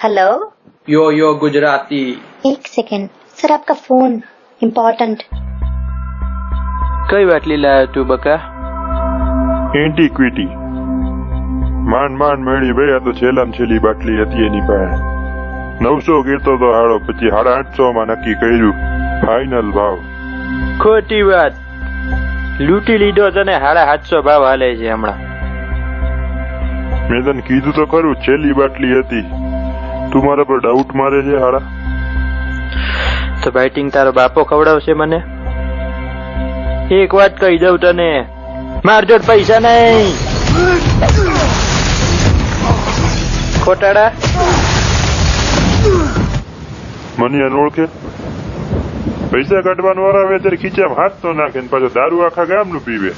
Hello यो गुजराती। एक second sir, आपका phone important. कई बाटली लाया तू बका? એન્ટિક્વિટી માંડ મેળી ભાઈ આ તો છેલ્લામાં છેલ્લી બાટલી હતી એની પાસે 900 કીધો તો હાડો પછી 850 માં નક્કી કર્યું ફાઇનલ ભાવ। ખોટી વાત, લૂંટી લીધો તને 750 ભાવ હાલે છે હમણાં। મેં તને કીધું તો ખરું છેલ્લી બાટલી હતી, તું મારા પર ડાઉટ મારે છે હાડા? તો બાઇટિંગ તારો બાપો ખવડાવશે મને? એક વાત કહી દઉં તને, માર જોડ પૈસા નહીં। ખોટાડા મને અનોળખે પૈસા કાઢવાનો વાર આવે ત્યારે ખીચામાં હાથ તો નાખે ને પાછો દારૂ આખા ગામનું પીવે।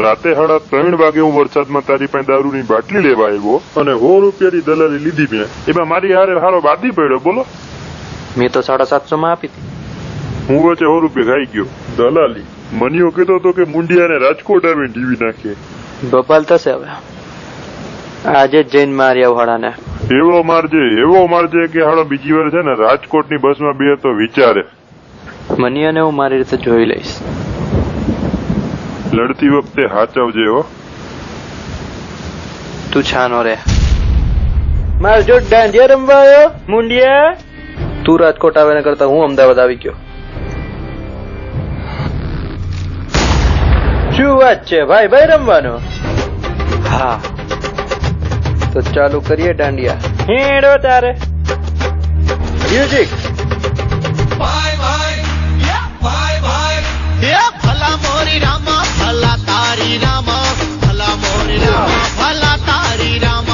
રાતે 3:30 વાગે હું વરસાદમાં તારી પાસે દારૂની બાટલી લેવા આવ્યો અને 100 રૂપિયાની દલાલી લીધી મેં, એમાં મારી હારે હારો બાદી પડ્યો। બોલો, મેં તો 750 માં આપી હતી। હું વચ્ચે 100 રૂપિયા ખાઈ ગયો। દલાલી મનીઓ કહેતો હતો કે મુંડિયાને રાજકોટ આવીને ડીવી નાખે। બપાલ થશે હવે, આજે જ જઈને માર્યા વાળાને। એવો મારજે કે હાડો બીજી વાર છે ને રાજકોટની બસમાં બે તો વિચારે। મનિયાને હું મારી રીતે જોઈ લઈશ। લડતી વખતે હાચવજે હો। તું છાનો રે, માર જોડ દાંડિયા રમવા આવ્યો મુંડિયા? તું રાજકોટ આવે ને કરતા હું અમદાવાદ આવી ગયો। શું વાત છે ભાઈ રમવાનો? હા તો ચાલુ કરીએ દાંડિયા। હેડો તારે મ્યુઝિક। ભલા મોરી રામા ભલા તારી રામા, ભલા મોરી રામા ભલા તારી રામા।